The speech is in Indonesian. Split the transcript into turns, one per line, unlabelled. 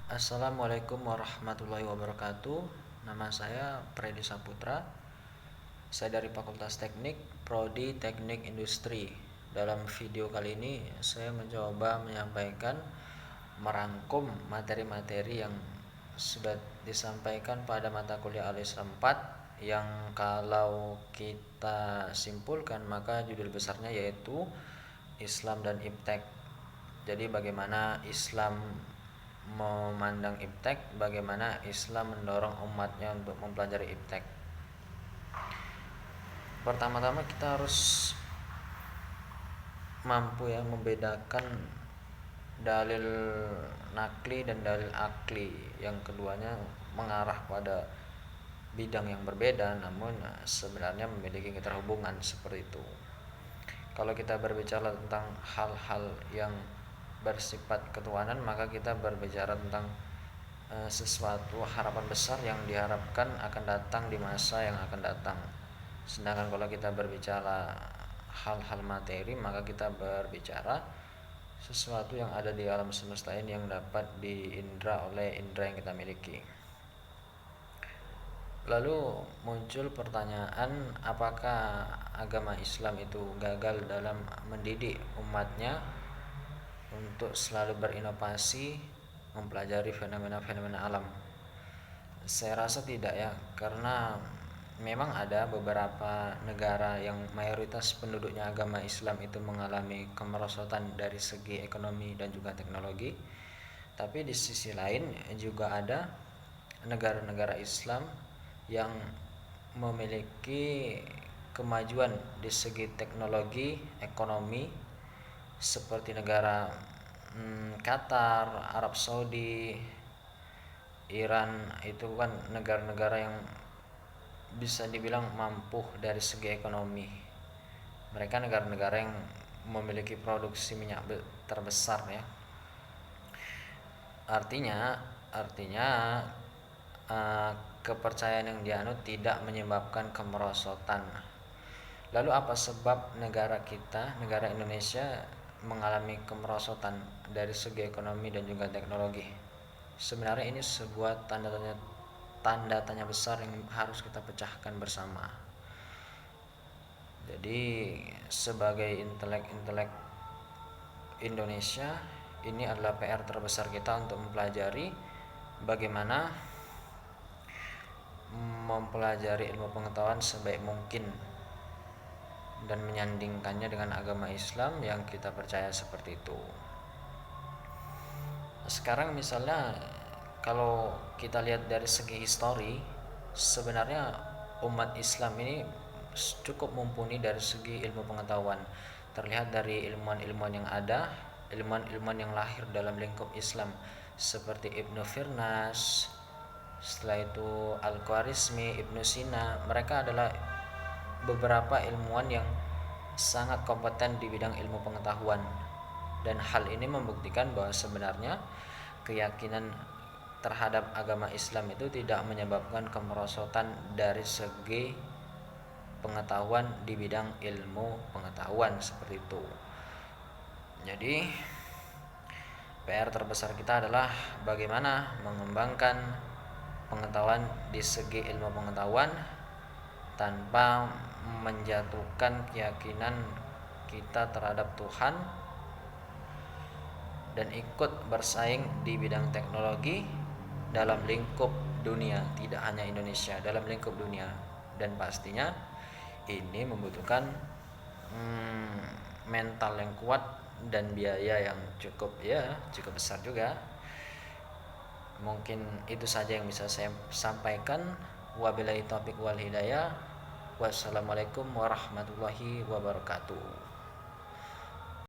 Assalamualaikum warahmatullahi wabarakatuh. Nama saya Freddy Saputra. Saya dari Fakultas Teknik, Prodi Teknik Industri. Dalam video kali ini saya mencoba menyampaikan merangkum materi-materi yang sudah disampaikan pada mata kuliah Al-Islam 4 yang kalau kita simpulkan maka judul besarnya yaitu Islam dan Iptek. Jadi bagaimana Islam memandang iptek, bagaimana Islam mendorong umatnya untuk mempelajari iptek. Pertama-tama kita harus mampu membedakan dalil nakli dan dalil akli. Yang keduanya mengarah pada bidang yang berbeda namun sebenarnya memiliki keterhubungan seperti itu. Kalau kita berbicara tentang hal-hal yang bersifat ketuhanan, maka kita berbicara tentang sesuatu harapan besar yang diharapkan akan datang di masa yang akan datang. Sedangkan kalau kita berbicara hal-hal materi, maka kita berbicara sesuatu yang ada di alam semesta ini yang dapat diindra oleh indera yang kita miliki. Lalu muncul pertanyaan, apakah agama Islam itu gagal dalam mendidik umatnya untuk selalu berinovasi mempelajari fenomena-fenomena alam? Saya rasa tidak ya, karena memang ada beberapa negara yang mayoritas penduduknya agama Islam itu mengalami kemerosotan dari segi ekonomi dan juga teknologi. Tapi di sisi lain juga ada negara-negara Islam yang memiliki kemajuan di segi teknologi, ekonomi, seperti negara Qatar, Arab Saudi, Iran. Itu kan negara-negara yang bisa dibilang mampu dari segi ekonomi. Mereka negara-negara yang memiliki produksi minyak terbesar ya. Artinya kepercayaan yang dianut tidak menyebabkan kemerosotan. Lalu apa sebab negara kita, negara Indonesia mengalami kemerosotan dari segi ekonomi dan juga teknologi? Sebenarnya ini sebuah tanda tanya besar yang harus kita pecahkan bersama. Jadi sebagai intelek Indonesia, ini adalah PR terbesar kita untuk mempelajari bagaimana mempelajari ilmu pengetahuan sebaik mungkin dan menyandingkannya dengan agama Islam yang kita percaya seperti itu. Sekarang misalnya kalau kita lihat dari segi histori, sebenarnya umat Islam ini cukup mumpuni dari segi ilmu pengetahuan. Terlihat dari ilmuwan-ilmuwan yang ada, ilmuwan-ilmuwan yang lahir dalam lingkup Islam seperti Ibnu Firnas, setelah itu Al-Khwarizmi, Ibnu Sina. Mereka adalah beberapa ilmuwan yang sangat kompeten di bidang ilmu pengetahuan, dan hal ini membuktikan bahwa sebenarnya keyakinan terhadap agama Islam itu tidak menyebabkan kemerosotan dari segi pengetahuan di bidang ilmu pengetahuan seperti itu. Jadi PR terbesar kita adalah bagaimana mengembangkan pengetahuan di segi ilmu pengetahuan tanpa menjatuhkan keyakinan kita terhadap Tuhan, dan ikut bersaing di bidang teknologi dalam lingkup dunia, tidak hanya Indonesia, dalam lingkup dunia. Dan pastinya ini membutuhkan mental yang kuat dan biaya yang cukup besar juga. Mungkin itu saja yang bisa saya sampaikan. Wabillahi taufiq wal hidayah. Wassalamualaikum warahmatullahi wabarakatuh.